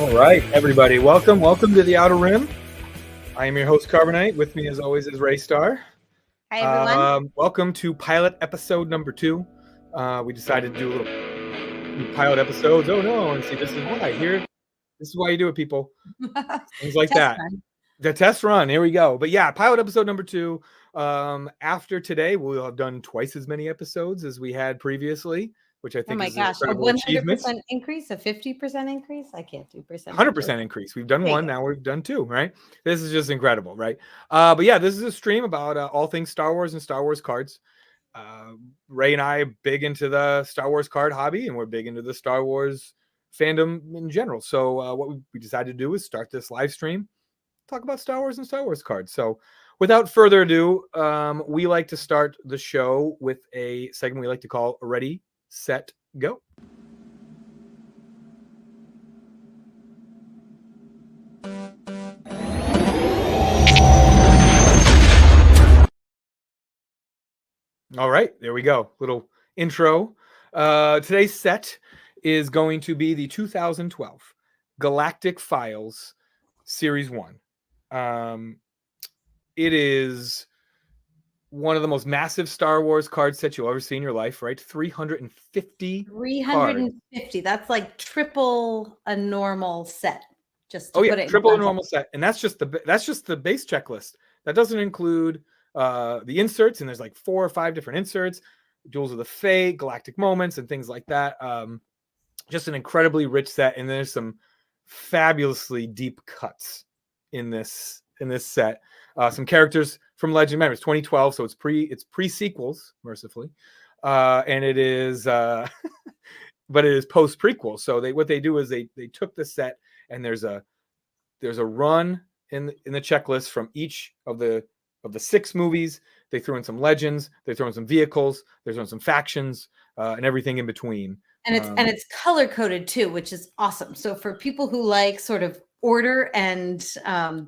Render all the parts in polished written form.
All right, everybody, welcome to the Outer Rim. I am your host, Carbonite. With me, as always, is Raystar. Hi, everyone. Welcome to pilot episode number 2. We decided to do a little pilot episodes. Oh no! And see, this is why here. This is why you do it, people. Things like that. Run. The test run. Here we go. But yeah, pilot episode number 2. After today, we'll have done twice as many episodes as we had previously, which I think is an incredible achievement. 100% increase, a 50% increase. I can't do percent. 100% increase. We've done one. Now we've done 2, right? This is just incredible, right? But yeah, this is a stream about all things Star Wars and Star Wars cards. Ray and I are big into the Star Wars card hobby, and we're big into the Star Wars fandom in general. So what we decided to do is start this live stream, talk about Star Wars and Star Wars cards. So without further ado, we like to start the show with a segment we like to call Ready, Set, Go. All right, there we go. Little intro. Today's set is going to be the 2012 Galactic Files Series 1. It is one of the most massive Star Wars card sets you'll ever see in your life, right? 350. 350. That's like triple a normal set. Just to put it triple a normal set, and that's just the base checklist. That doesn't include the inserts, and there's like 4 or 5 different inserts, Duels of the Fate, Galactic Moments, and things like that. Just an incredibly rich set, and there's some fabulously deep cuts in this set. Some characters from Legend. Remember, it's 2012, so it's pre sequels, mercifully, and it is, but it is post prequel. So what they do is they took the set, and there's a run in the checklist from each of the 6 movies. They threw in some legends, they threw in some vehicles, they threw in some factions, and everything in between. And it's color coded too, which is awesome. So for people who like sort of order and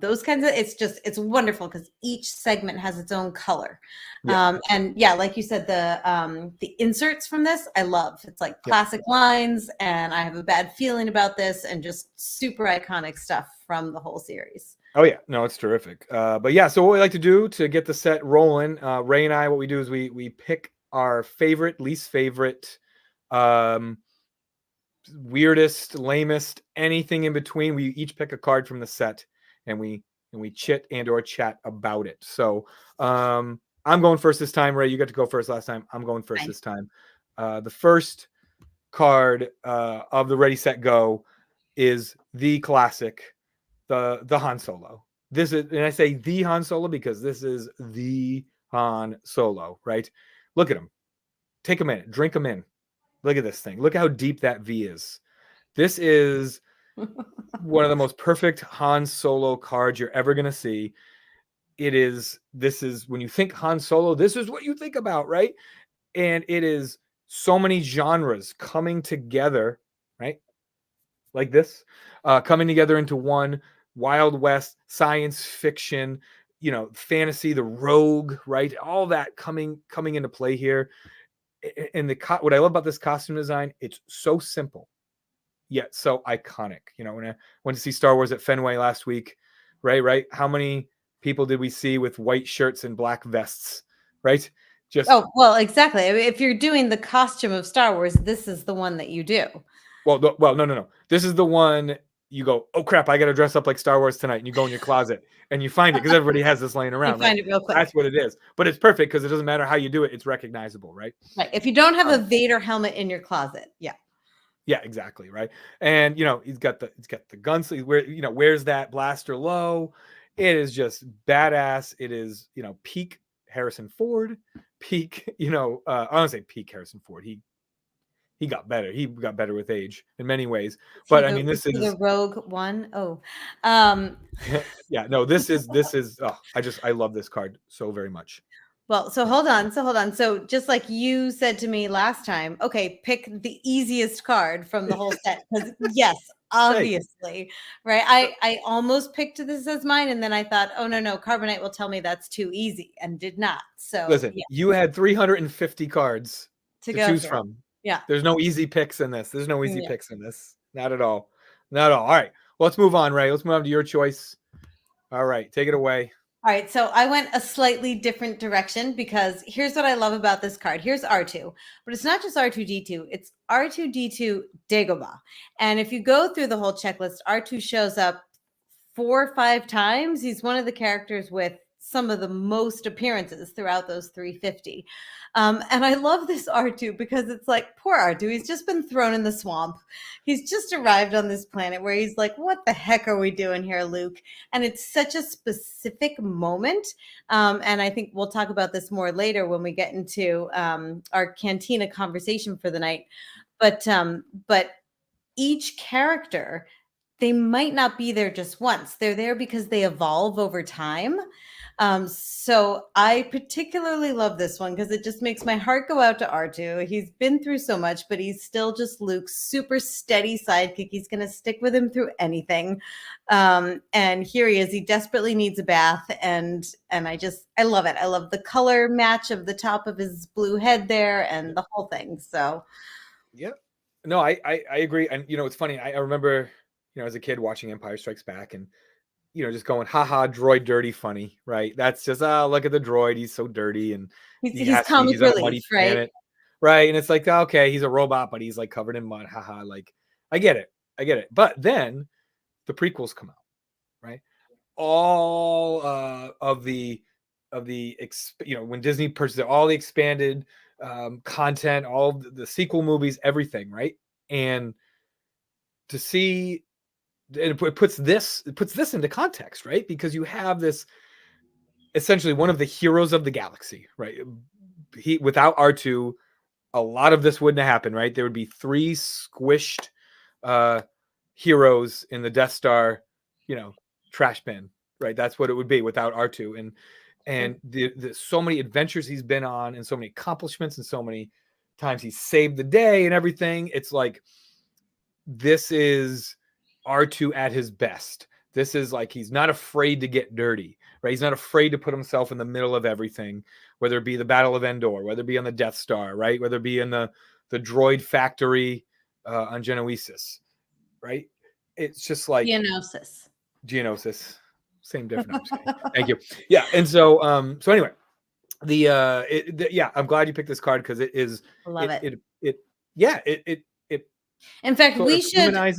those kinds of, it's wonderful because each segment has its own color. Yeah. And yeah, like you said, the inserts from this I love. It's like classic lines, and I have a bad feeling about this, and just super iconic stuff from the whole series. Oh yeah, no, it's terrific. But yeah, so what we like to do to get the set rolling, Ray and I, what we do is we pick our favorite, least favorite, weirdest, lamest, anything in between. We each pick a card from the set, and we chit and or chat about it. So I'm going first this time. Ray, you got to go first last time. I'm going first this time. The first card of the Ready, Set, Go is the classic, the Han Solo. This is, and I say the Han Solo because this is the Han Solo, right? Look at him. Take a minute, drink him in. Look at this thing. Look how deep that V is. This is one of the most perfect Han Solo cards you're ever going to see. This is when you think Han Solo, this is what you think about, right? And it is so many genres coming together, right? Like this, coming together into one. Wild West, science fiction, fantasy, the rogue, right? All that coming into play here. And what I love about this costume design, it's so simple, yet so iconic. When I went to see Star Wars at Fenway last week, right? How many people did we see with white shirts and black vests, right? Exactly. If you're doing the costume of Star Wars, this is the one that you do. Well, no. This is the one you go, oh crap, I got to dress up like Star Wars tonight. And you go in your closet and you find it because everybody has this laying around. You find it real quick. That's what it is. But it's perfect because it doesn't matter how you do it. It's recognizable, right? Right. If you don't have a Vader helmet in your closet. Yeah. Yeah, exactly. Right. And, he's got the gun. So wears that blaster low. It is just badass. It is, peak Harrison Ford, peak, I don't want to say peak Harrison Ford. He got better. He got better with age in many ways. But this is the Rogue One. Oh, yeah, no, this is, I love this card so very much. Well, so hold on. So just like you said to me last time, okay, pick the easiest card from the whole set. Because yes, obviously, right? I almost picked this as mine, and then I thought, oh no, Carbonite will tell me that's too easy, and did not. So listen, you had 350 cards to choose from. Yeah. There's no easy picks in this. Not at all. All right. let's move on, Ray. Let's move on to your choice. All right, take it away. All right, so I went a slightly different direction because here's what I love about this card. Here's R2, but it's not just R2D2, it's R2D2 Dagobah. And if you go through the whole checklist, R2 shows up 4 or 5 times. He's one of the characters with some of the most appearances throughout those 350. And I love this R2 because it's like, poor R2, he's just been thrown in the swamp. He's just arrived on this planet where he's like, what the heck are we doing here, Luke? And it's such a specific moment. And I think we'll talk about this more later when we get into our Cantina conversation for the night. But each character, they might not be there just once. They're there because they evolve over time. So I particularly love this one because it just makes my heart go out to R2. He's been through so much, but he's still just Luke's super steady sidekick. He's going to stick with him through anything. And here he is. He desperately needs a bath. And I love it. I love the color match of the top of his blue head there and the whole thing. So, yep. No, I agree. And, it's funny. I remember, as a kid watching Empire Strikes Back and, just going, haha, droid dirty funny, right? That's just, look at the droid. He's so dirty. And he's comic relief, right? Planet, right. And it's like, okay, he's a robot, but he's like covered in mud. Haha. Like, I get it. But then the prequels come out, right? All of the when Disney purchased all the expanded content, all the sequel movies, everything, right? And to see, it puts this into context, right? Because you have this essentially one of the heroes of the galaxy, right? Without R2, a lot of this wouldn't have happened, right? There would be 3 squished heroes in the Death Star, trash bin, right? That's what it would be without R2. And the so many adventures he's been on and so many accomplishments and so many times he saved the day and everything. It's like, this is R2 at his best. This is like, he's not afraid to get dirty, right? He's not afraid to put himself in the middle of everything, whether it be the Battle of Endor, whether it be on the Death Star, right? Whether it be in the droid factory on Geonosis, right? It's just like Geonosis. Same difference. Thank you. Yeah. And so anyway, I'm glad you picked this card because it is. Love it. In fact, we should. I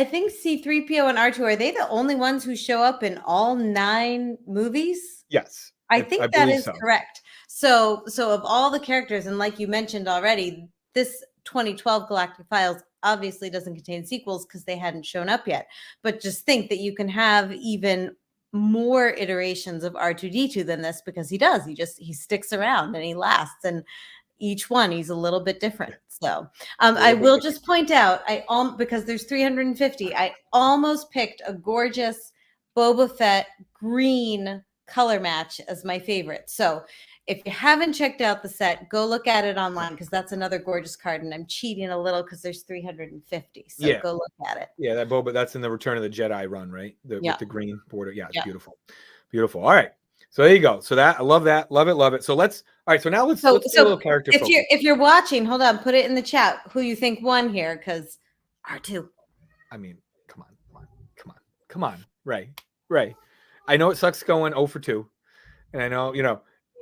think C-3PO and R2, are they the only ones who show up in all 9 movies? Yes, I think that is correct. So of all the characters, and like you mentioned already, this 2012 Galactic Files obviously doesn't contain sequels because they hadn't shown up yet. But just think that you can have even more iterations of R2D2 than this because he does. He sticks around and he lasts, and each one he's a little bit different. So I will just point out, because there's 350, I almost picked a gorgeous Boba Fett green color match as my favorite. So if you haven't checked out the set, go look at it online because that's another gorgeous card. And I'm cheating a little because there's 350. So go look at it. Yeah, that Boba, that's in the Return of the Jedi run, right? With the green border. Yeah, it's beautiful. Beautiful. All right. So there you go. So that, I love that. Love it. So let's do a little character focus. If you're watching, hold on, put it in the chat who you think won here, because R2. I mean, come on, Ray. I know it sucks going 0 for 2, and I know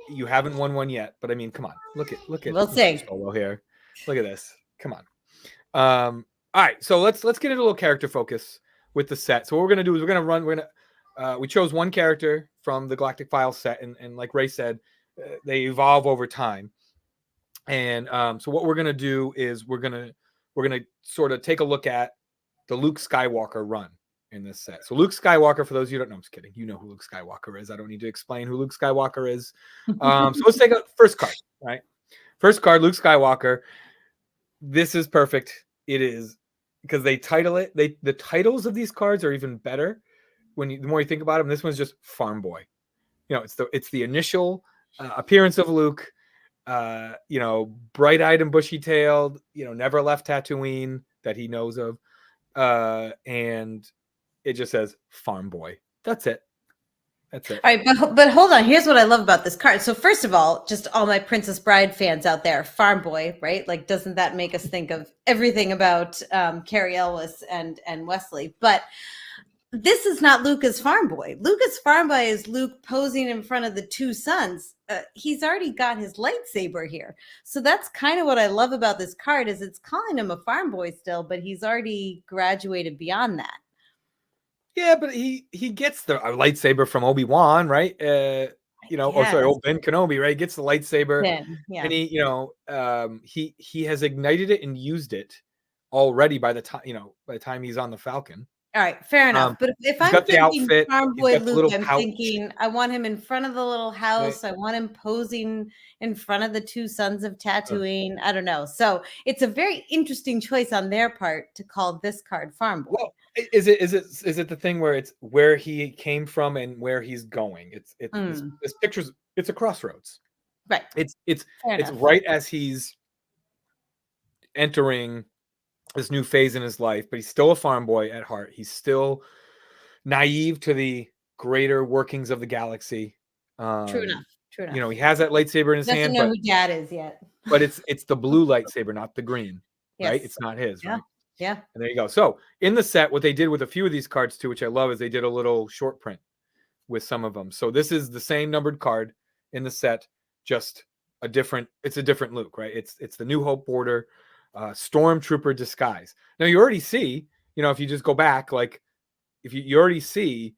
you haven't won one yet, but I mean, come on, look at we'll see. Solo here. Look at this. Come on. All right, so let's get into a little character focus with the set. So what we're gonna do is we chose one character from the Galactic Files set, and like Ray said, they evolve over time. And so what we're gonna do is we're gonna sort of take a look at the Luke Skywalker run in this set. So Luke Skywalker, for those of you who don't know, I'm just kidding. You know who Luke Skywalker is. I don't need to explain who Luke Skywalker is. So let's take a first card, right? First card, Luke Skywalker. This is perfect. It is, because they title it. The titles of these cards are even better the more you think about them. This one's just Farm Boy. It's the initial appearance of Luke. Bright-eyed and bushy-tailed. Never left Tatooine that he knows of. And it just says Farm Boy. That's it. That's it. All right, but hold on. Here's what I love about this card. So first of all, just all my Princess Bride fans out there, farm boy, right? Like, doesn't that make us think of everything about Carrie Elwes and Wesley? But this is not Luke as farm boy. Luke as farm boy is Luke posing in front of the two sons. He's already got his lightsaber here. So that's kind of what I love about this card is it's calling him a farm boy still, but he's already graduated beyond that. Yeah, but he gets the lightsaber from Obi-Wan, right? Old Ben Kenobi, right? Gets the lightsaber, yeah. and he has ignited it and used it already by the time he's on the Falcon. All right, fair enough. But if I'm thinking farm boy Luke, I'm thinking I want him in front of the little house. Right. I want him posing in front of the two sons of Tatooine. I don't know. So it's a very interesting choice on their part to call this card farm boy. Well, is it the thing where it's where he came from and where he's going? This picture's it's a crossroads. Right. It's right as he's entering this new phase in his life, but he's still a farm boy at heart. He's still naive to the greater workings of the galaxy. True enough. He has that lightsaber in his hand. Doesn't know who Dad is yet. But it's the blue lightsaber, not the green. Yes. Right? It's not his, right? Yeah. And there you go. So in the set, what they did with a few of these cards too, which I love, is they did a little short print with some of them. So this is the same numbered card in the set, just it's a different Luke, right? It's the New Hope border. Stormtrooper Disguise. Now you already see, if you just go back, like if you already see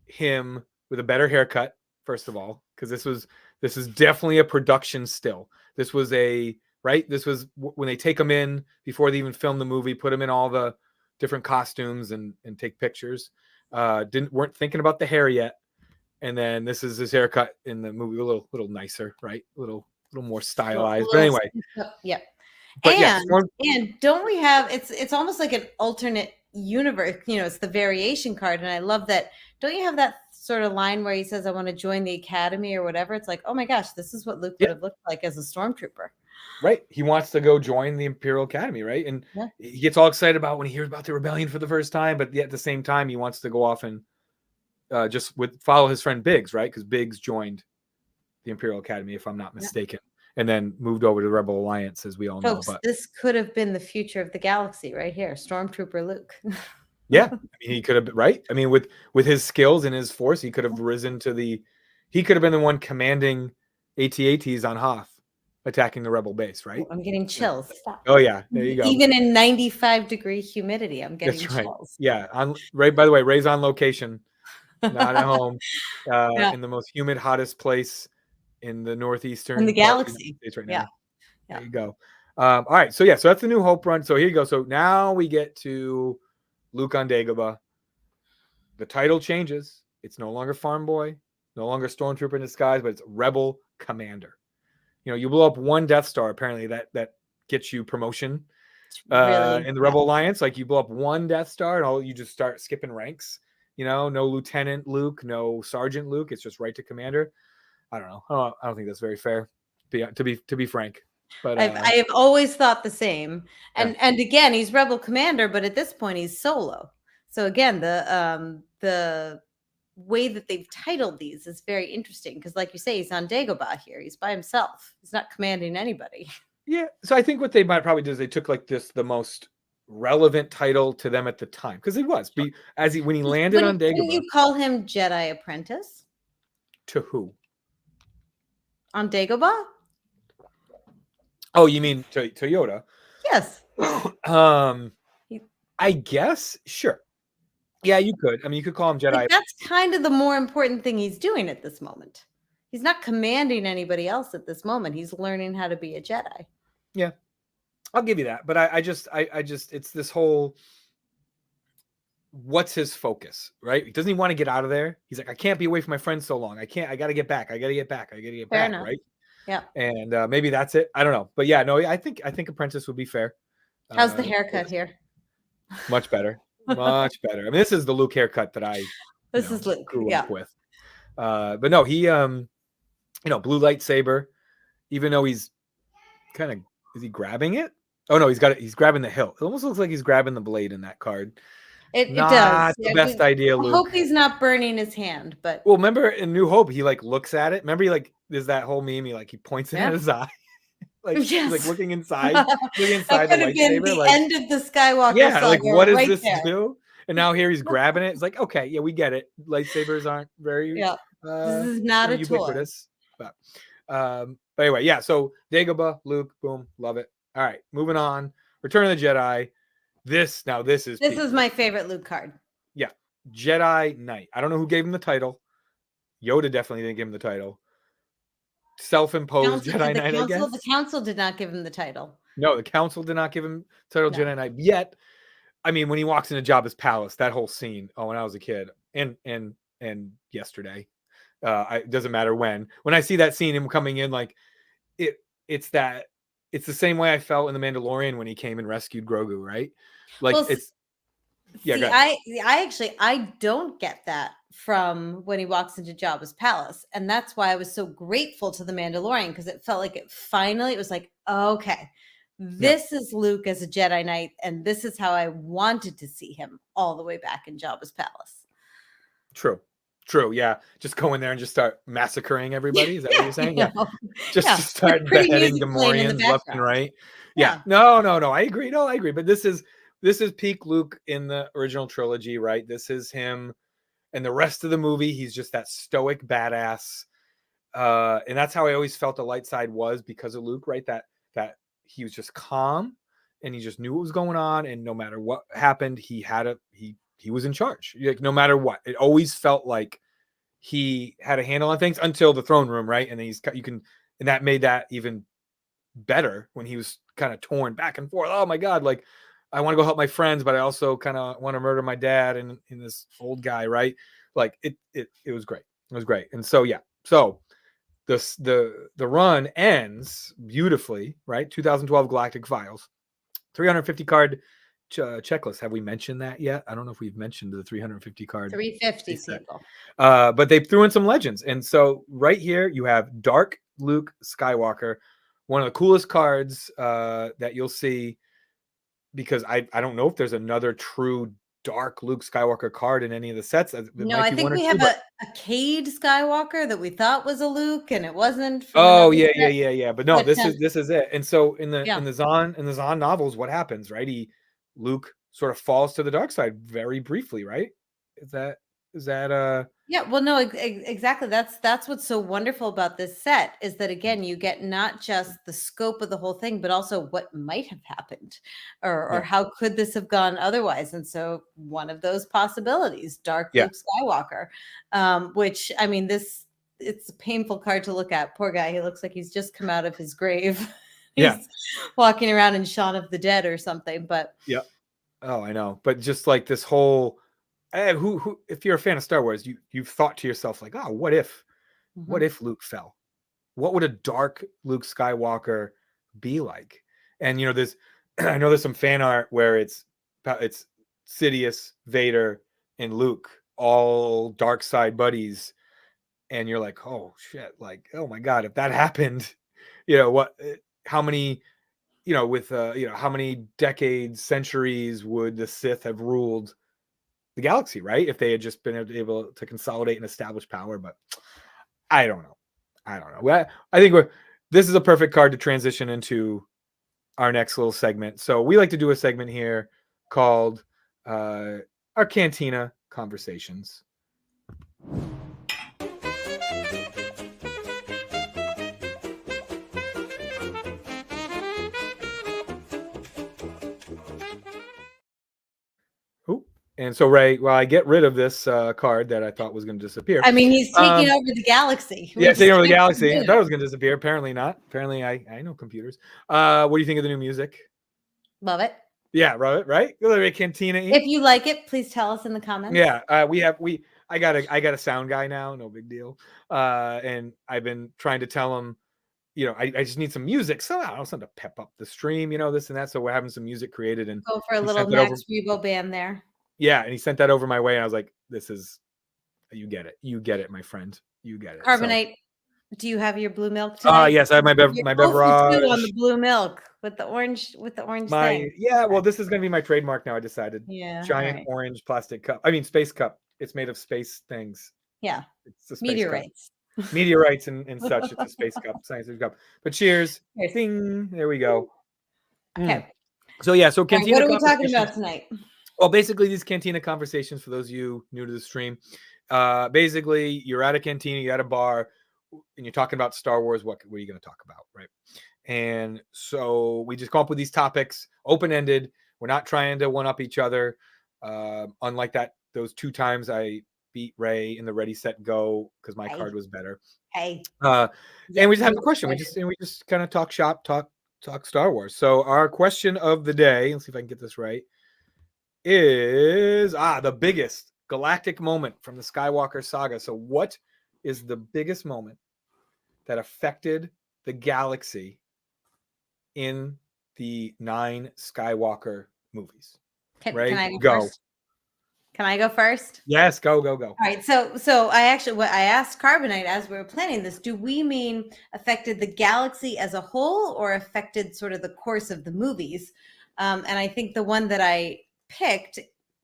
him with a better haircut, first of all, because this is definitely a production still. This was this was when they take him in before they even film the movie, put him in all the different costumes and take pictures. Weren't thinking about the hair yet. And then this is his haircut in the movie, a little nicer, right? A little more stylized. But anyway. Yep. But and don't we have it's almost like an alternate universe, it's the variation card, and I love that. Don't you have that sort of line where he says, I want to join the academy or whatever? It's like, oh my gosh, this is what Luke would have looked like as a stormtrooper. Right. He wants to go join the Imperial Academy, right? And he gets all excited about when he hears about the rebellion for the first time, but yet at the same time he wants to go off and follow his friend Biggs, right? Because Biggs joined the Imperial Academy, if I'm not mistaken. And then moved over to the Rebel Alliance, as we all know. But this could have been the future of the galaxy right here. Stormtrooper Luke. Yeah. I mean, he could have been, right? I mean, with his skills and his force, he could have risen to he could have been the one commanding AT-ATs on Hoth, attacking the Rebel base, right? I'm getting chills. Stop. Oh, yeah. There you go. Even in 95-degree humidity, I'm getting chills. Yeah. By the way, Ray's on location, not at home, in the most humid, hottest place in the northeastern in the galaxy right now. There you go. All right, so that's the New Hope run. So here you go. So now we get to Luke on Dagobah. The title changes. It's no longer farm boy, no longer Stormtrooper in disguise, but it's Rebel Commander. You blow up one Death Star, apparently that gets you promotion in the Rebel Alliance. Like you blow up one Death Star and you just start skipping ranks. No Lieutenant Luke, no Sergeant Luke. It's just right to Commander. I don't know. I don't think that's very fair, to be frank. But I have always thought the same. And again, he's Rebel Commander, but at this point, he's solo. So again, the way that they've titled these is very interesting because, like you say, he's on Dagobah here. He's by himself. He's not commanding anybody. Yeah. So I think what they might probably do is they took like the most relevant title to them at the time, because he was when he landed on Dagobah. Didn't you call him Jedi Apprentice? To who? On Dagobah? Oh, you mean to Yoda? Yes. I guess, sure. Yeah, you could. I mean, you could call him Jedi. That's kind of the more important thing he's doing at this moment. He's not commanding anybody else at this moment. He's learning how to be a Jedi. Yeah, I'll give you that. But I just, it's this whole, what's his focus, right? Doesn't he want to get out of there? He's like, I can't be away from my friends so long. I got to get back. Fair enough. Right? Yeah. And maybe that's it. I don't know. But yeah, no, I think Apprentice would be fair. How's the haircut here? Much better. Much better. I mean, this is the Luke haircut that I is Luke. Grew up with. But no, he blue lightsaber, even though he's kind of, is he grabbing it? Oh no, he's grabbing the hilt. It almost looks like he's grabbing the blade in that card. It Not does. the best idea, I hope Luke. he's not burning his hand, but Well, remember in New Hope, he like looks at it. Remember, he like there's that whole meme. He points it at his eye, like he's like yes. looking inside, looking That inside the could have been lightsaber. the Like, end of the Skywalker yeah, like what saga does right this there. do? And now here he's grabbing it. It's like, okay, yeah, we get it. Lightsabers aren't very Yeah. This is not a toy. ubiquitous. But anyway, yeah. So Dagobah, Luke, boom, love it. All right, moving on. Return of the Jedi. This is my favorite Luke card. Yeah, Jedi Knight. I don't know who gave him the title. Yoda definitely didn't give him the title. Self-imposed Jedi Knight, I guess. The council did not give him the title. No, the council did not give him title Jedi Knight. Yet, I mean, when he walks into Jabba's palace, that whole scene. Oh, when I was a kid, and yesterday, it doesn't matter when. When I see that scene, him coming in, like it's the same way I felt in The Mandalorian when he came and rescued Grogu, right? Like it's. Yeah, see, I don't get that from when he walks into Jabba's palace, and that's why I was so grateful to The Mandalorian, because it felt like it was like, okay, this is Luke as a Jedi Knight, and this is how I wanted to see him all the way back in Jabba's palace. True, yeah. Just go in there and just start massacring everybody. Is that what you're saying? Yeah. Just to start beheading Gamorreans left and right. Yeah. No. I agree. No, I agree. But this is peak Luke in the original trilogy, right? This is him. And the rest of the movie, he's just that stoic badass. And that's how I always felt the light side was, because of Luke, right? That he was just calm and he just knew what was going on. And no matter what happened, he was in charge. Like, no matter what, it always felt like he had a handle on things until the throne room, right? And then and that made that even better when he was kind of torn back and forth. Oh my God, like I want to go help my friends, but I also kind of want to murder my dad and this old guy, right? Like it was great. It was great. And so, yeah. So the run ends beautifully, right? 2012 Galactic Files, 350 card checklist. Have we mentioned that yet? I don't know if we've mentioned the 350 card. 350 people. But they threw in some legends. And so right here you have Dark Luke Skywalker, one of the coolest cards that you'll see, because I don't know if there's another true Dark Luke Skywalker card in any of the sets. No, I think we have a Cade Skywalker that we thought was a Luke, and it wasn't. Oh yeah. But no, this is it. And so in the Zahn novels, what happens, right? Luke sort of falls to the dark side very briefly, right? Is that yeah, well, no, exactly. That's what's so wonderful about this set, is that, again, you get not just the scope of the whole thing, but also what might have happened, or how could this have gone otherwise. And so one of those possibilities, Dark Luke Skywalker, which, I mean, it's a painful card to look at. Poor guy. He looks like he's just come out of his grave. He's walking around in Shaun of the Dead or something, but yeah. Oh, I know. But just like this whole, who if you're a fan of Star Wars, you've thought to yourself, like, oh, what if Luke fell? What would a dark Luke Skywalker be like? And I know there's some fan art where it's Sidious, Vader, and Luke, all dark side buddies, and you're like, oh shit, like, oh my God, if that happened, how many how many decades, centuries would the Sith have ruled the galaxy, right? If they had just been able to consolidate and establish power. But I don't know. I think this is a perfect card to transition into our next little segment. So we like to do a segment here called our Cantina Conversations. And so, Ray, while I get rid of this card that I thought was going to disappear. I mean, he's taking over the galaxy. Taking over the galaxy. I thought it was going to disappear. Apparently not. Apparently, I know computers. What do you think of the new music? Love it. Yeah, love it. Right? Cantina. If you like it, please tell us in the comments. Yeah, I got a sound guy now. No big deal. And I've been trying to tell him, I just need some music. So I also want to pep up the stream, this and that. So we're having some music created, and go for a little Max Rebo band there. Yeah, and he sent that over my way, and I was like, you get it. You get it, my friend. You get it. Carbonite. Do you have your blue milk tonight? Yes, I have my You're my 0 for 2 on beverage. the blue milk with the orange thing. Well, this is gonna be my trademark now. I decided. Yeah, all Giant right. orange plastic cup. I mean, space cup. It's made of space things. Yeah, It's a space cup. meteorites. Meteorites and such. It's a space cup, science cup. But cheers. Cheers. Ding. There we go. Okay. So yeah, so All right, Cantina what are we talking conversations. about tonight? Well, basically these Cantina conversations, for those of you new to the stream, basically you're at a cantina, you're at a bar, and you're talking about Star Wars. What are you going to talk about, right? And so we just come up with these topics, open-ended. We're not trying to one-up each other. Unlike those 2 times I beat Ray in the Ready Set Go because my card was better. Hey. And we just have a question. We just kind of talk shop, talk Star Wars. So our question of the day, let's see if I can get this right, is the biggest galactic moment from the Skywalker saga. So what is the biggest moment that affected the galaxy in the 9 Skywalker movies? Can I go first? Can I go first? Yes, go. All right. So I asked Carbonite as we were planning this, do we mean affected the galaxy as a whole or affected sort of the course of the movies? And I think the one that I picked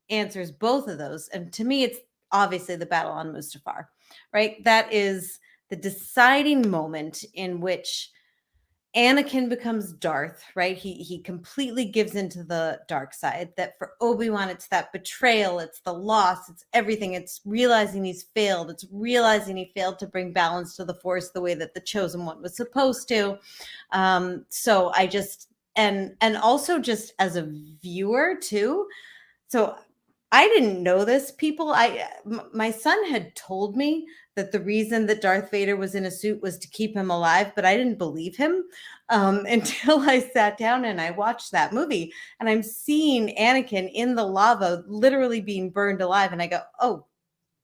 answers both of those. And to me, it's obviously the battle on Mustafar, right? That is the deciding moment in which Anakin becomes Darth, right? He completely gives into the dark side. That for Obi-Wan, it's that betrayal, it's the loss, it's everything. It's realizing he's failed. It's realizing he failed to bring balance to the Force the way that the Chosen One was supposed to. So I just and also just as a viewer too. So I didn't know this. My son had told me that the reason that Darth Vader was in a suit was to keep him alive, but I didn't believe him until I sat down and I watched that movie. And I'm seeing Anakin in the lava, literally being burned alive, and I go, "Oh,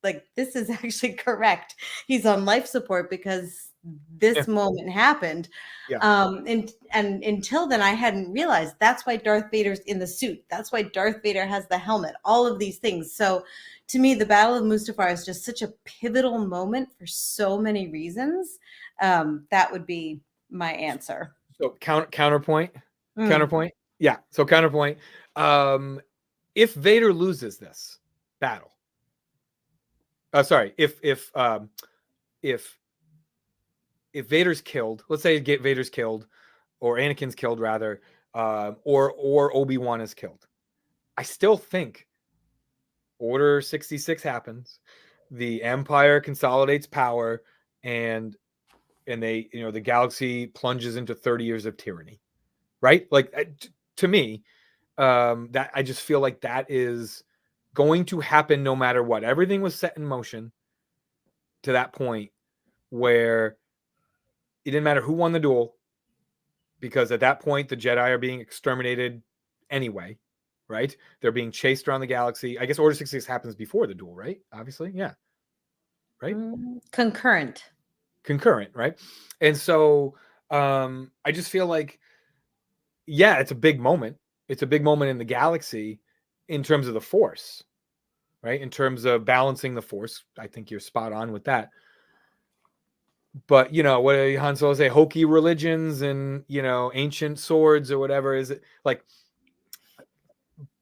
like this is actually correct. He's on life support because this moment happened." And until then I hadn't realized that's why Darth Vader's in the suit. That's why Darth Vader has the helmet, all of these things. So to me, the Battle of Mustafar is just such a pivotal moment for so many reasons. That would be my answer. So counterpoint. Yeah. So counterpoint. If Vader loses this battle, if Vader's killed, let's say Vader's killed, or Anakin's killed rather, or Obi-Wan is killed, I still think Order 66 happens, the Empire consolidates power, and they, the galaxy plunges into 30 years of tyranny, right? Like to me, that I just feel like that is going to happen no matter what. Everything was set in motion to that point where it didn't matter who won the duel, because at that point the Jedi are being exterminated anyway, right? They're being chased around the galaxy. I guess Order 66 happens before the duel, right? Obviously, yeah. Right? Concurrent, right? And so I just feel like, yeah, it's a big moment. It's a big moment in the galaxy in terms of the Force, right? In terms of balancing the Force. I think you're spot on with that. But what did Han Solo say? Hokey religions and ancient swords or whatever. Is it like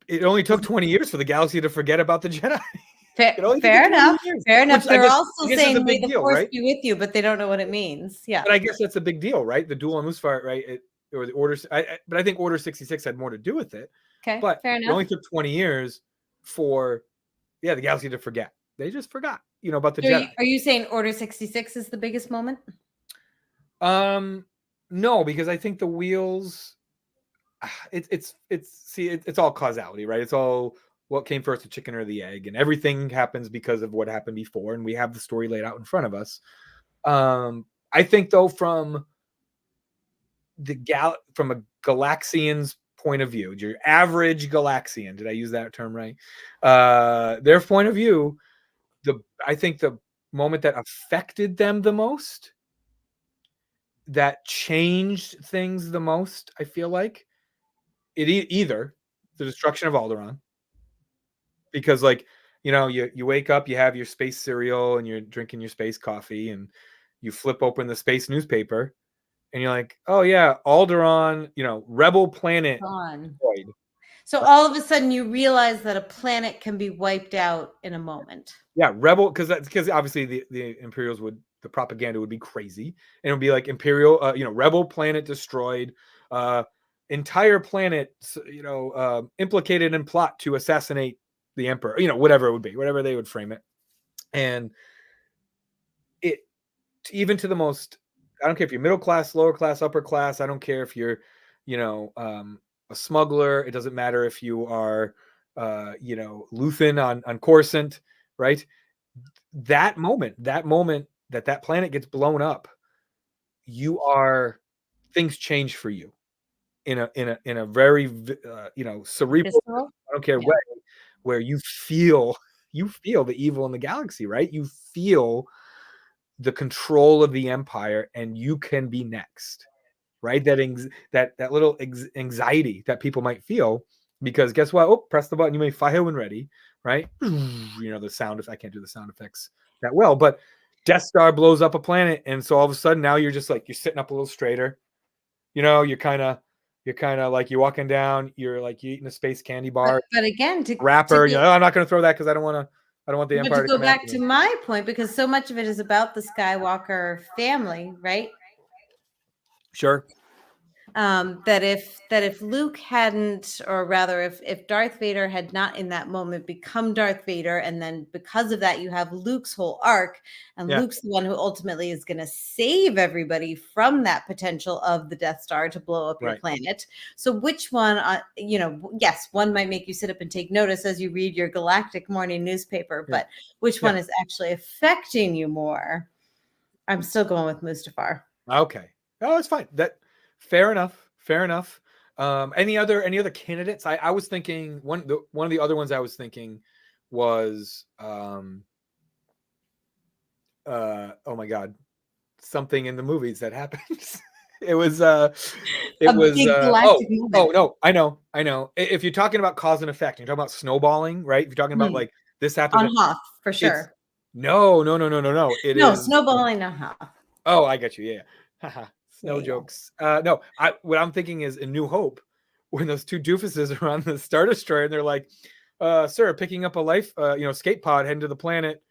it only took 20 years for the galaxy to forget about the Jedi? Fair enough. Fair enough. They're also saying may the Force be with you, but they don't know what it means. Yeah. But I guess that's a big deal, right? The duel on Mustafar, right? Or the Order. But I think Order 66 had more to do with it. Okay. But fair enough. It only took 20 years for the galaxy to forget. They just forgot, about the Jedi. Are you saying Order 66 is the biggest moment? No, because I think the wheels. It's all causality, right? It's all what came first, the chicken or the egg, and everything happens because of what happened before, and we have the story laid out in front of us. I think though, from a Galaxian's point of view, your average Galaxian, did I use that term right? Their point of view, I think the moment that affected them the most, that changed things the most, I feel like it either the destruction of Alderaan, because you wake up, you have your space cereal and you're drinking your space coffee, and you flip open the space newspaper, and you're like, oh yeah, Alderaan, rebel planet. So all of a sudden you realize that a planet can be wiped out in a moment. Yeah, rebel, because obviously the Imperials the propaganda would be crazy, and it would be like Imperial, rebel planet destroyed, entire planet, implicated in plot to assassinate the Emperor, whatever it would be, whatever they would frame it. And it, even to the most, I don't care if you're middle class, lower class, upper class, I don't care if you're, a smuggler, it doesn't matter if you are, Luthen on Coruscant, right? That moment that planet gets blown up, things change for you in a very cerebral, I don't care way, where you feel the evil in the galaxy, right? You feel the control of the Empire, and you can be next, right? That little anxiety that people might feel, because guess what? Oh, press the button, you may fire when ready, right? The sound, if I can't do the sound effects that well, but Death Star blows up a planet, and so all of a sudden now you're just like, you're sitting up a little straighter, you're kind of like, you're walking down, you're eating a space candy bar, but again, wrapper, I'm not going to throw that because I don't want the Empire to go back to my point, because so much of it is about the Skywalker family, right? Sure. That if Luke hadn't, or rather if Darth Vader had not in that moment become Darth Vader, and then because of that you have Luke's whole arc, and Luke's the one who ultimately is going to save everybody from that potential of the Death Star to blow up your planet. So which one, yes, one might make you sit up and take notice as you read your Galactic morning newspaper, but which one is actually affecting you more? I'm still going with Mustafar. Okay. Oh, it's fine. Fair enough. Any other candidates? I was thinking one of the other ones I was thinking was oh my god, something in the movies that happens. It was no, I know. If you're talking about cause and effect, you're talking about snowballing, right? If you're talking about like this happened on Hoth, for sure. No. It is snowballing on Hoth. Oh, I get you. Yeah. No jokes. No, what I'm thinking is in New Hope, when those two doofuses are on the Star Destroyer, and they're like, "Sir, picking up a life, escape pod heading to the planet.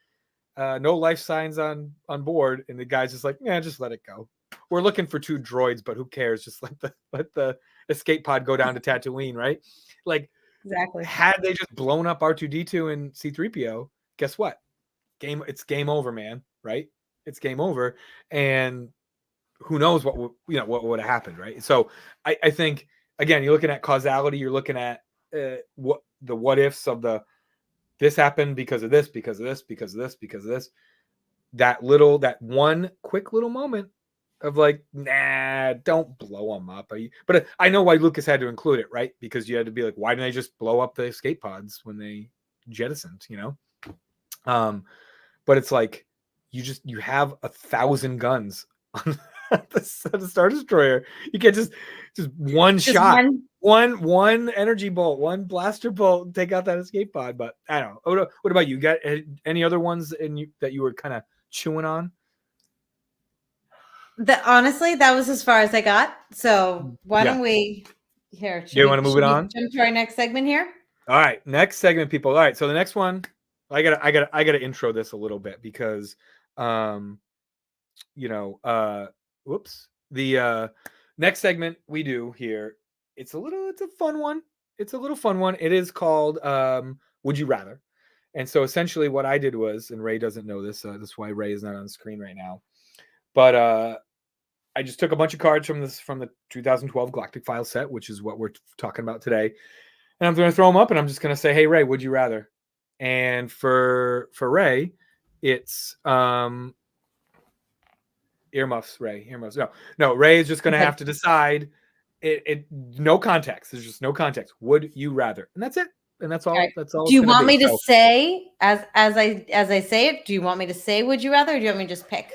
No life signs on board." And the guy's just like, "Yeah, just let it go. We're looking for 2 droids, but who cares? Just let the escape pod go down to Tatooine, right?" Like, exactly. Had they just blown up R2-D2 and C-3PO, guess what? It's game over, man. Right? It's game over, and who knows what would have happened, right? So I think, again, you're looking at causality, you're looking at what ifs of this happened because of this, that one quick little moment of like, nah, don't blow them up. But I know why Lucas had to include it, right? Because you had to be like, why didn't they just blow up the escape pods when they jettisoned, but it's like, you have 1,000 guns on the Star Destroyer. You can't just one shot, one energy bolt, one blaster bolt, and take out that escape pod. But I don't know. What about you? Got any other ones that you were kind of chewing on? Honestly, that was as far as I got. So why don't we here? Do you want to move it on? Jump to our next segment here. All right, next segment, people. All right, so the next one, I gotta intro this a little bit because, whoops. The next segment we do here, it's a fun one. It's a little fun one. It is called Would You Rather? And so essentially what I did was, and Ray doesn't know this, that's why Ray is not on the screen right now. But I just took a bunch of cards from the 2012 Galactic File set, which is what we're talking about today. And I'm going to throw them up, and I'm just going to say, hey, Ray, would you rather? And for Ray, it's earmuffs, Ray. Earmuffs. No. Ray is just going to have to decide. No context. There's just no context. Would you rather? And that's it. And that's all. Right. That's all. Do you want me to say as I say it? Do you want me to say would you rather, or do you want me to just pick?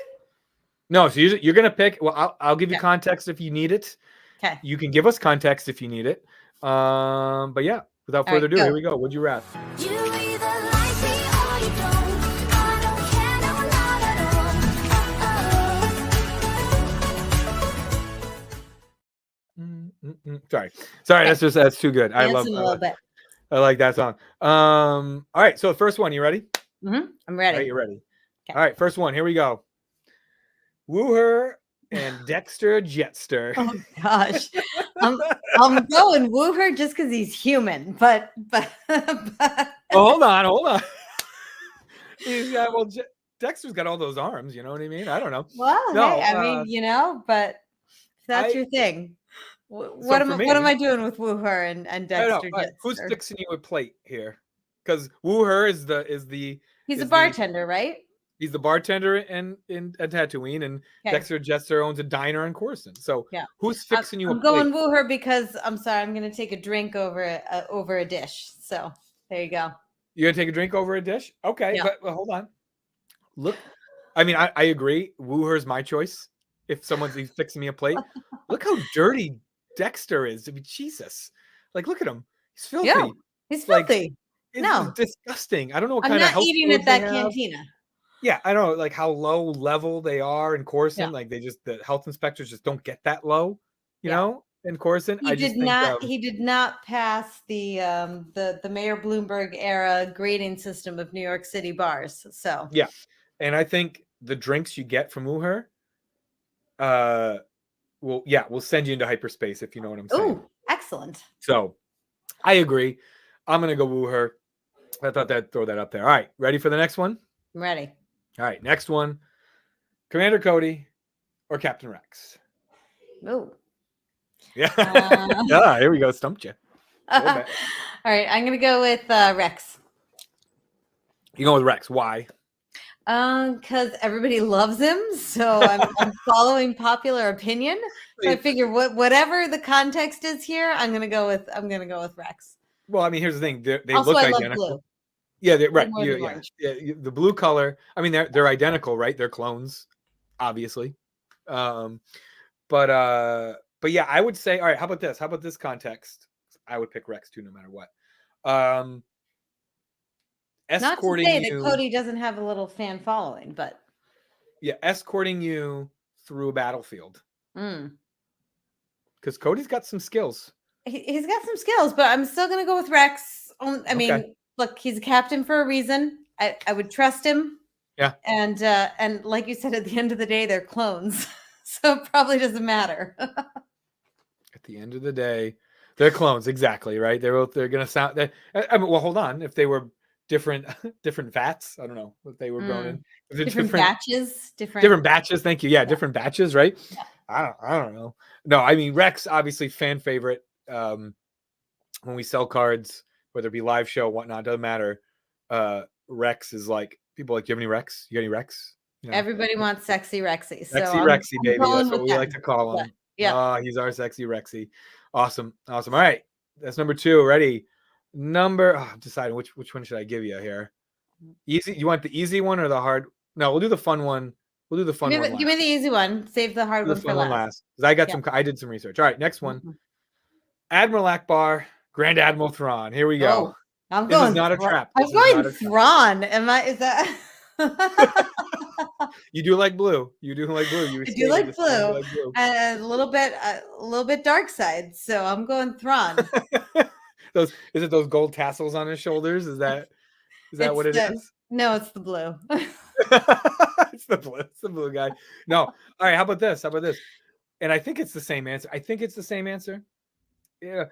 No. So you're going to pick. Well, I'll give you context if you need it. Okay. You can give us context if you need it. But yeah, without further ado, here we go. Would you rather? Sorry. That's too good. I Dancing a little bit. I like that song. All right. So the first one, you ready? I'm ready. All right, you're ready. Okay. All right, first one. Here we go. Woo her and Dexter Jetster. Oh gosh, I'm going woo her just because he's human, but hold on. He's got Dexter's got all those arms. You know what I mean? I don't know. Well, no, hey, I mean, but if that's your thing. What am I doing with woo her and Dexter? Right. Who's fixing you a plate here? Because woo her is he's a bartender, right? He's the bartender in Tatooine, and Dexter Jetster owns a diner in Coruscant. So who's fixing you a plate? I'm going woo her because I'm sorry, I'm going to take a drink over a dish. So there you go. You're gonna take a drink over a dish? Okay, but hold on. Look, I mean, I agree. Woo her's my choice. If someone's fixing me a plate, look how dirty Dexter is. I mean, Jesus, like look at him. He's filthy. Yeah, he's filthy. It's disgusting. I don't know what I'm kind of health eating at that cantina. Yeah, I don't know, like how low level they are in Coruscant. Like the health inspectors just don't get that low, you know, in Coruscant. He did not pass the Mayor Bloomberg era grading system of New York City bars. So yeah, and I think the drinks you get from Wooher, will send you into hyperspace, if you know what I'm saying. Oh, excellent. So I agree. I'm gonna go Wooher. I thought I'd throw that up there. All right, ready for the next one? I'm ready. All right, next one. Commander Cody or Captain Rex? Oh. Yeah. Here we go. Stumped you. All right, I'm gonna go with Rex. You go with Rex. Why? Because everybody loves him, so I'm following popular opinion. So I figure whatever the context is here, I'm gonna go with Rex. Well, I mean, here's the thing. They also, look I identical. Love blue. Yeah, right. The blue color. I mean, they're identical, right? They're clones, obviously. But yeah, I would say, all right, how about this? How about this context? I would pick Rex too, no matter what. Escorting Not to say that Cody doesn't have a little fan following, but escorting you through a battlefield. Because Cody's got some skills. He's got some skills, but I'm still gonna go with Rex. I mean, look, he's a captain for a reason. I would trust him. Yeah. And like you said, at the end of the day, they're clones. So it probably doesn't matter. At the end of the day, they're clones. Exactly. Right. They're going to sound that. I mean, well, hold on. If they were different vats, I don't know what they were grown in. Different batches. Different batches. Thank you. Yeah. Different batches. Right. Yeah. I don't know. No, I mean, Rex, obviously fan favorite. When we sell cards, whether it be live show, whatnot, doesn't matter. Rex is like, people like, do you have any Rex? You got any Rex? You know? Everybody wants sexy Rexy. Sexy Rexy, baby. That's what we like to call him. Yeah. He's our sexy Rexy. Awesome. All right. That's number 2. Ready? I'm deciding which one should I give you here. Easy. You want the easy one or the hard? No, we'll do the fun one. We'll do the fun one. Give me the easy one. Save the hard one for last. Because I did some research. All right. Next one. Admiral Abar, Grand Admiral Thon. Here we go. I'm this going. Is not a trap. I'm going Thrawn. Is that? You do like blue. You do like blue. I do like blue. And a little bit dark side. So I'm going Thrawn. Is it those gold tassels on his shoulders? Is that what it is? No, it's the blue. It's the blue. It's the blue guy. No. All right. How about this? And I think it's the same answer. Yeah.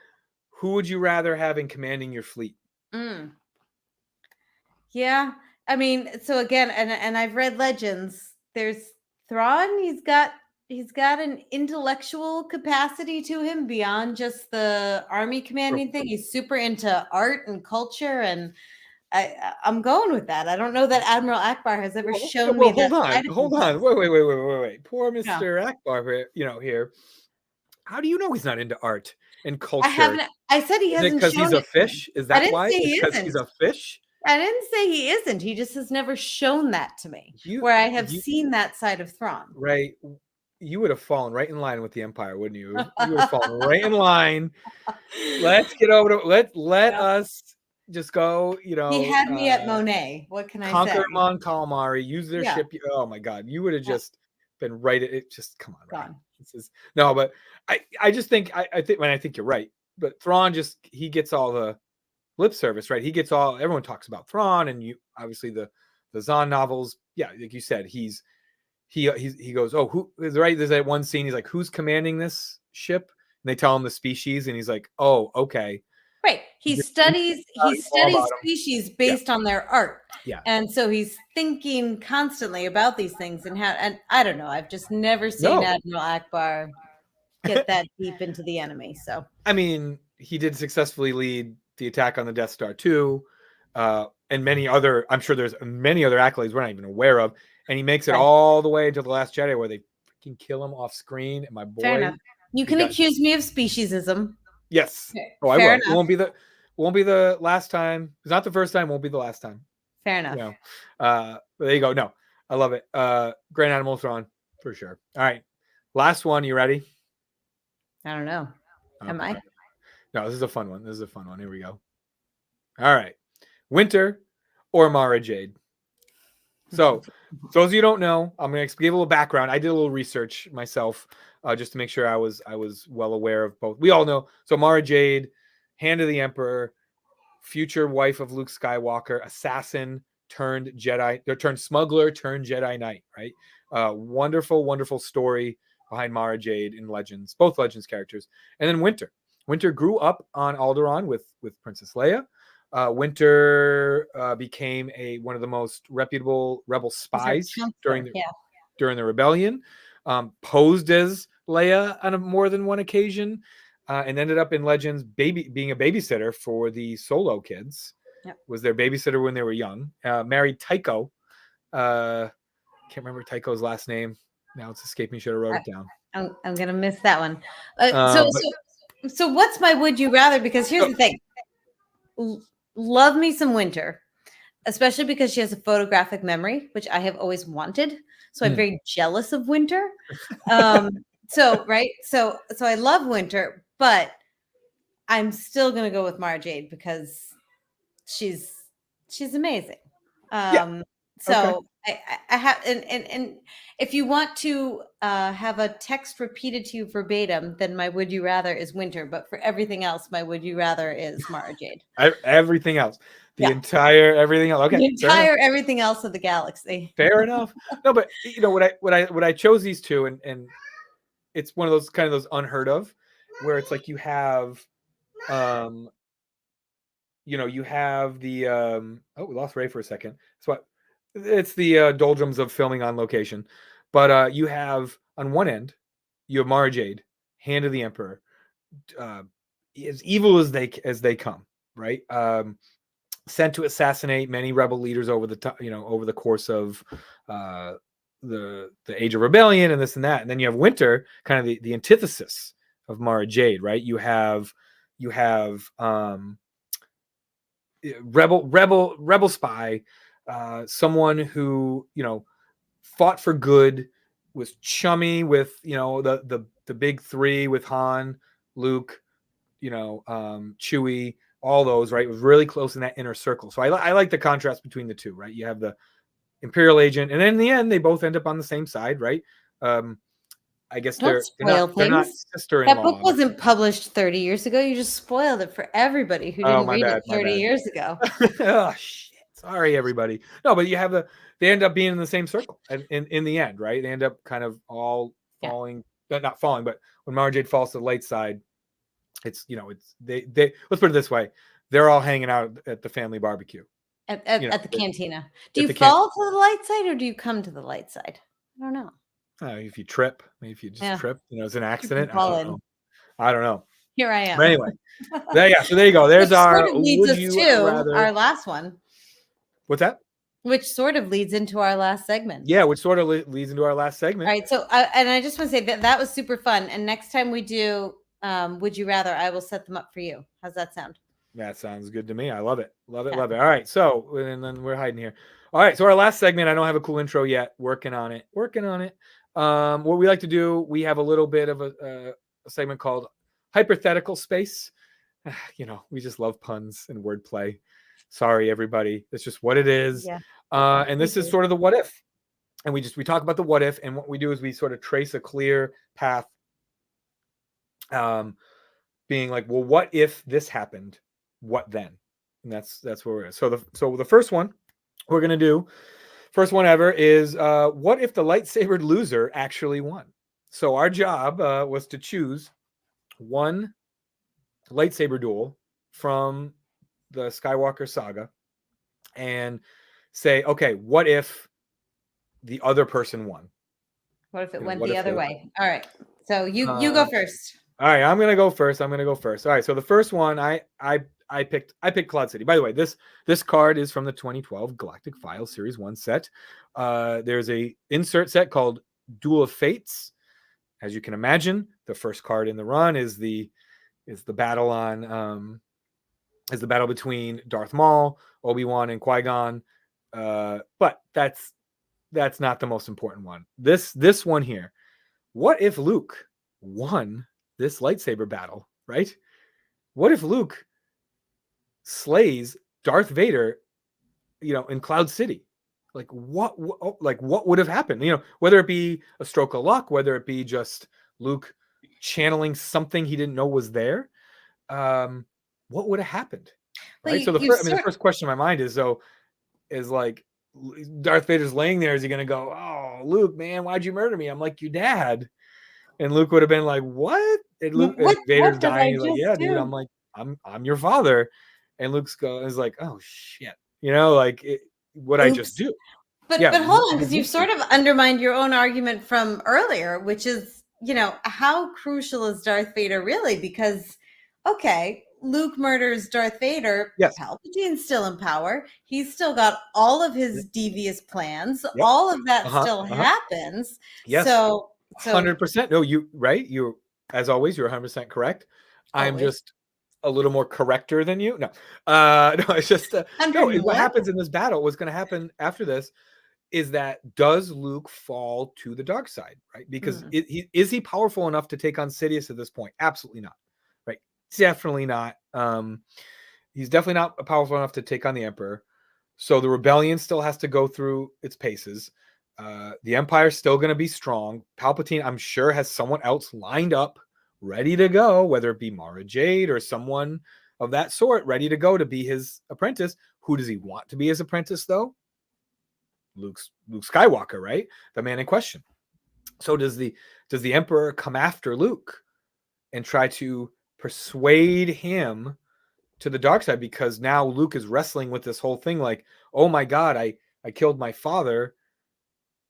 Who would you rather have in commanding your fleet? Yeah. I mean, so again, and I've read Legends. There's Thrawn. He's got an intellectual capacity to him beyond just the army commanding thing. He's super into art and culture, and I'm going with that. I don't know that Admiral Abar has ever shown me that. Hold on. Wait. Poor Mr. Abar here. How do you know he's not into art and culture? I said he hasn't. Because he's a fish? Is that why? Because he's a fish? I didn't say he isn't. He just has never shown that to me, where I have seen that side of Thrawn. Right. You would have fallen right in line with the Empire, wouldn't you? You would have fallen right in line. Let's get over to let us just go. He had me at Monet. What can I say? Conquer Mon Calamari. Use their ship. Oh my God, you would have just been right at it. Just come on, right? No, but I just think I think you're right. But Thrawn he gets all the lip service, right? He gets everyone talks about Thrawn, and you obviously the Zahn novels. Yeah, like you said, he goes, oh, who is right? There's that one scene. He's like, who's commanding this ship? And they tell him the species, and he's like, oh, okay. Right. He studies species based on their art. Yeah. And so he's thinking constantly about these things and I don't know. I've just never seen Admiral Abar get that deep into the enemy. So I mean, he did successfully lead the attack on the Death Star too. And many other, I'm sure there's many other accolades we're not even aware of. And he makes it all the way to The Last Jedi where they freaking kill him off screen. And my boy. Fair enough. You can accuse me of speciesism. Yes. Oh, I will. Enough. It won't be the last time. It's not the first time. Won't be the last time. Fair enough. You know, there you go. No, I love it. Grand Admiral Thrawn for sure. All right. Last one. You ready? I don't know. Am I? No, this is a fun one. Here we go. All right. Winter or Mara Jade? So, those of you who don't know, I'm going to give a little background. I did a little research myself just to make sure I was well aware of both. We all know. So, Mara Jade, Hand of the Emperor, future wife of Luke Skywalker, assassin turned Jedi, turned smuggler, turned Jedi Knight, right? Wonderful, wonderful story behind Mara Jade in Legends, both Legends characters. And then Winter. Winter grew up on Alderaan with Princess Leia. Winter became one of the most reputable rebel spies during the rebellion. Posed as Leia on more than one occasion, and ended up in Legends being a babysitter for the Solo kids. Yep. Was their babysitter when they were young. Married Tycho. Can't remember Tycho's last name. Now it's escaping me. Should have wrote it down. I'm gonna miss that one. So what's my would you rather? Because here's the thing. Love me some Winter, especially because she has a photographic memory, which I have always wanted. So I'm very jealous of Winter. So I love Winter, but I'm still gonna go with Mara Jade because she's amazing. So I have and if you want to have a text repeated to you verbatim, then my would you rather is Winter. But for everything else, my would you rather is Mara Jade. Everything else, entire everything else. Okay, the entire everything else of the galaxy. Fair enough. No, but you know what I chose these two, and it's one of those kind of those unheard of, where it's like you have, you have the we lost Ray for a second. It's the doldrums of filming on location, but you have on one end, you have Mara Jade, Hand of the Emperor, as evil as they come, right? Sent to assassinate many rebel leaders over the course of the Age of Rebellion and this and that, and then you have Winter, kind of the antithesis of Mara Jade, right? You have rebel spy. Someone who fought for good, was chummy with the big three with Han, Luke, Chewie, all those, right? It was really close in that inner circle. So I like the contrast between the two, right? You have the Imperial agent, and then in the end they both end up on the same side, right? I guess they're not sister-in-law. That book wasn't published 30 years ago. You just spoiled it for everybody who didn't read it 30 years ago. Oh shit. Sorry, everybody. No, but you have they end up being in the same circle in the end, right? They end up kind of all falling, not falling, but when Mara Jade falls to the light side, it's they let's put it this way, they're all hanging out at the family barbecue. At the cantina. Do you fall to the light side or do you come to the light side? I don't know. If you trip, maybe if you just trip, it's an accident. I don't know. Here I am. But anyway, so there you go. There's our leads us to our last one. What's that? Which sort of leads into our last segment. Yeah, which sort of leads into our last segment. All right. So, and I just want to say that was super fun. And next time we do Would You Rather, I will set them up for you. How's that sound? That sounds good to me. I love it. Love it. All right. So, and then we're hiding here. All right. So our last segment, I don't have a cool intro yet. Working on it. What we like to do, we have a little bit of a segment called Hypothetical Space. We just love puns and wordplay. Sorry, everybody. That's just what it is. Yeah. And this is sort of the what if. and we talk about the what if, and what we do is we sort of trace a clear path, being like, well, what if this happened? What then? And that's where we're at. So the first one we're gonna do, first one ever, is what if the lightsaber loser actually won? So our job was to choose one lightsaber duel from the Skywalker saga and say, okay, what if the other person won? What if it went the other way? All right. So you go first. All right, I'm gonna go first. All right, so the first one I picked Cloud City. By the way, this card is from the 2012 Galactic Files Series 1 set. There's a insert set called Duel of Fates. As you can imagine, the first card in the run is the battle on is the battle between Darth Maul, Obi-Wan, and Qui-Gon. But that's not the most important one. This one here. What if Luke won this lightsaber battle, right? What if Luke slays Darth Vader, in Cloud City? Like what would have happened? Whether it be a stroke of luck, whether it be just Luke channeling something he didn't know was there, what would have happened? Right. So the first question in my mind is like, Darth Vader's laying there. Is he gonna go, "Oh, Luke, man, why'd you murder me? I'm like your dad." And Luke would have been like, "What?" And Luke, Vader's dying. He's like, "Yeah, dude." I'm like, "I'm your father." And Luke's is like, "Oh shit," what I just do. But hold on, because you've sort of undermined your own argument from earlier, which is, how crucial is Darth Vader really? Because, okay, Luke murders Darth Vader. Yes. Palpatine's still in power. He's still got all of his devious plans. Yep. All of that still happens. Yes. So 100%. No, you as always, you're 100% correct. Always. I'm just a little more correcter than you. No, it's just what happens in this battle, what's going to happen after this is that, does Luke fall to the dark side, right? Because is he powerful enough to take on Sidious at this point? Absolutely not, right? Definitely not. He's definitely not powerful enough to take on the Emperor. So the rebellion still has to go through its paces. The Empire's still going to be strong. Palpatine, I'm sure, has someone else lined up, ready to go, whether it be Mara Jade or someone of that sort, ready to go to be his apprentice. Who does he want to be his apprentice, though? Luke Skywalker, right? The man in question. So does the Emperor come after Luke and try to persuade him to the dark side? Because now Luke is wrestling with this whole thing like, oh my God, I killed my father.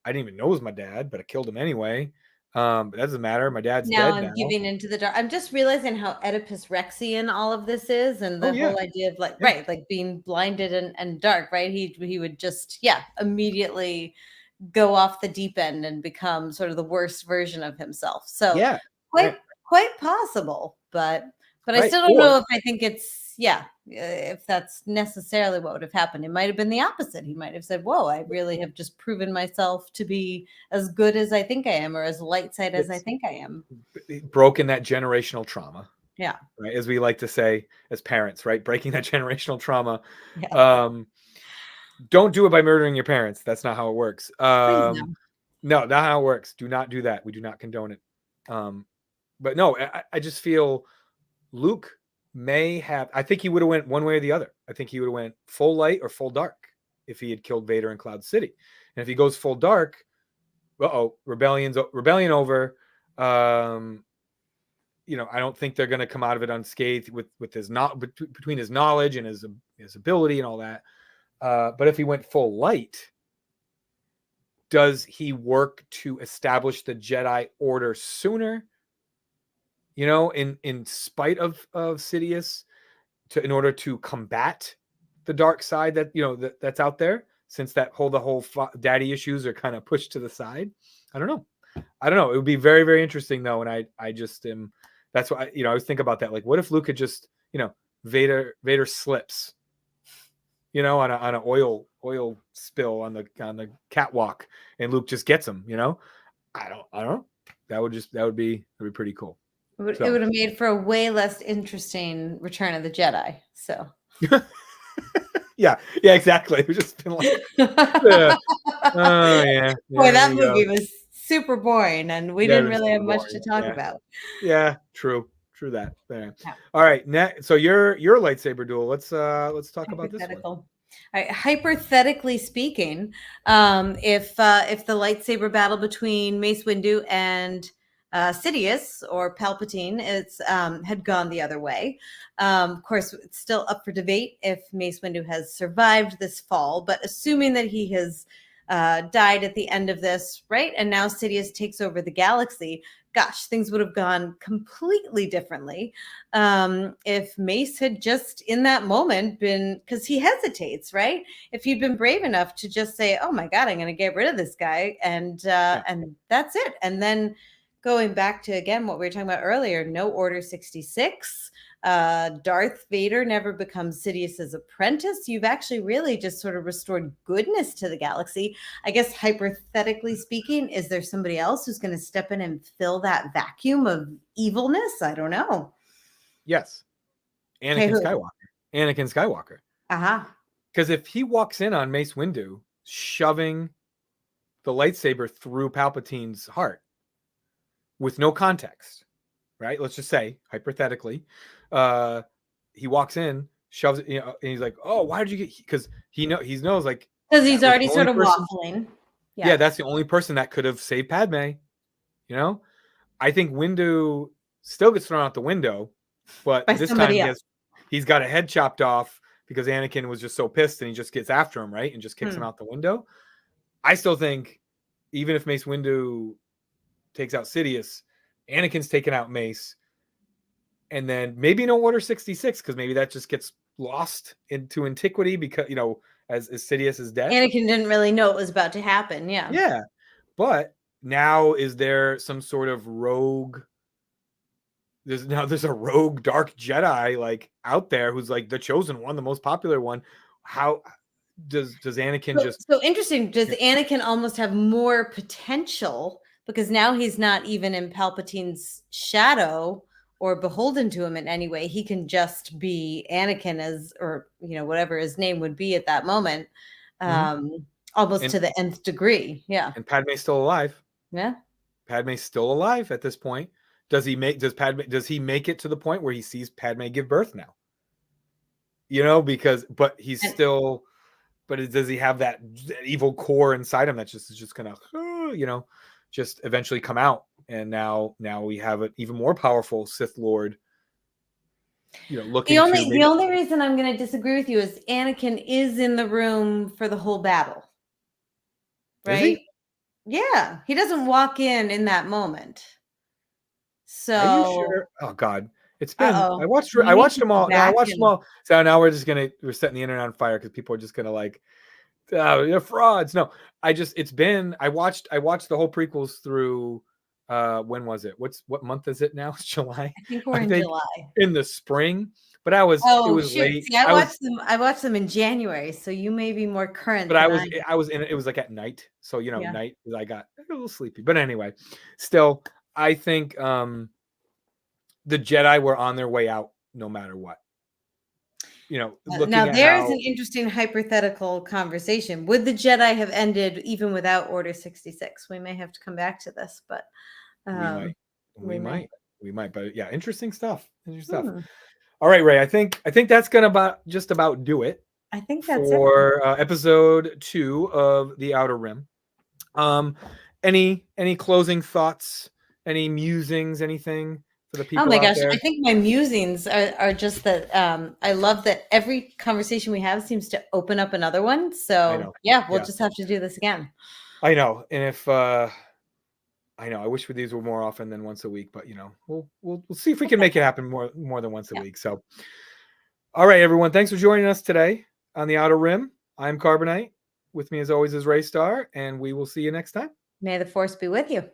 I didn't even know it was my dad, but I killed him anyway. But that doesn't matter. My dad's dead now. I'm giving into the dark. I'm just realizing how Oedipus Rexian all of this is, and the whole idea of like being blinded and dark, right? He would just immediately go off the deep end and become sort of the worst version of himself. So quite possible, but I still don't know if I think it's if that's necessarily what would have happened. It might have been the opposite. He might have said, whoa, I really have just proven myself to be as good as I think I am, or as light side as I think I am. Broken that generational trauma. Yeah. Right. As we like to say as parents, right? Breaking that generational trauma. Yeah. Don't do it by murdering your parents. That's not how it works. No, not how it works. Do not do that. We do not condone it. But no, I just feel Luke may have, I think he would have went one way or the other. I think he would have went full light or full dark if he had killed Vader in Cloud City. And if he goes full dark, rebellion over. I don't think they're going to come out of it unscathed with his between his knowledge and his ability and all that. But if he went full light, does he work to establish the Jedi Order sooner? In spite of Sidious, in order to combat the dark side that's out there, since the whole daddy issues are kind of pushed to the side. I don't know. It would be very, very interesting though, and I just am. That's why I always think about that. Like, what if Luke had just Vader slips, on an oil spill on the catwalk, and Luke just gets him. I don't know. That would be pretty cool. It would have made for a way less interesting Return of the Jedi. So, yeah, exactly. It would just been like, Oh yeah. Boy, that There you go. movie was super boring, and we Yeah, didn't it was really have super much to boring. talk Yeah. about. Yeah. True. True that. Yeah. Yeah. All right. So your lightsaber duel. Let's talk about this one. Hypothetical. All right, hypothetically speaking, if the lightsaber battle between Mace Windu and Sidious or Palpatine had gone the other way, of course, it's still up for debate if Mace Windu has survived this fall. But assuming that he has died at the end of this, right, and now Sidious takes over the galaxy, gosh, things would have gone completely differently if Mace had just in that moment been, because he hesitates, right? If he'd been brave enough to just say, "Oh my God, I'm going to get rid of this guy," and that's it, and then going back to again what we were talking about earlier, no Order 66. Darth Vader never becomes Sidious's apprentice. You've actually really just sort of restored goodness to the galaxy. I guess hypothetically speaking, is there somebody else who's going to step in and fill that vacuum of evilness? I don't know. Yes. Okay, Anakin Skywalker. Anakin Skywalker. Because if he walks in on Mace Windu shoving the lightsaber through Palpatine's heart with no context, right? Let's just say hypothetically, he walks in, shoves it, and he's like, "Oh, why did you get?" Because he knows like because he's already sort of waffling. Yeah, that's the only person that could have saved Padme. I think Windu still gets thrown out the window, but By this time else. he's got a head chopped off because Anakin was just so pissed and he just gets after him, right? And just kicks him out the window. I still think even if Mace Windu takes out Sidious, Anakin's taking out Mace. And then maybe no Order 66 because maybe that just gets lost into antiquity because, as Sidious is dead. Anakin didn't really know it was about to happen. Yeah. Yeah. But now is there some sort of rogue? There's a rogue dark Jedi like out there who's like the chosen one, the most popular one. How does Anakin so interesting? Does Anakin almost have more potential because now he's not even in Palpatine's shadow or beholden to him in any way? He can just be Anakin or whatever his name would be at that moment, almost to the nth degree. Yeah. And Padme's still alive. Yeah. Padme's still alive at this point. Does he make it to the point where he sees Padme give birth now? But he's still, but does he have that evil core inside him that's just gonna, just eventually come out? And now we have an even more powerful Sith Lord. Looking. The only reason I'm going to disagree with you is Anakin is in the room for the whole battle, right? Yeah, he doesn't walk in that moment. So are you sure? Oh God, it's been. I watched them all. No, I watched them all. So now we're setting the internet on fire because people are just gonna like, you're frauds. No, I watched the whole prequels through. When was it? What month is it now? It's July. I think we're in July. In the spring, but it was late. See, I watched them in January, so you may be more current. But I was in it. It was like at night, so night. I got a little sleepy, but anyway, still, I think the Jedi were on their way out, no matter what. Now there's an interesting hypothetical conversation. Would the Jedi have ended even without Order 66? We may have to come back to this, but we might. But yeah, interesting stuff. All right, Ray. I think that's gonna just about do it. I think that's for episode 2 of The Outer Rim. Any closing thoughts? Any musings? Anything? For the people oh my gosh, there? I think my musings are just that I love that every conversation we have seems to open up another one. So yeah, we'll just have to do this again. I know. And if I wish these were more often than once a week, but we'll see if we can make it happen more than once a week. So all right, everyone, thanks for joining us today on The Outer Rim. I'm Carbonite. With me as always is Ray Star, and we will see you next time. May the Force be with you.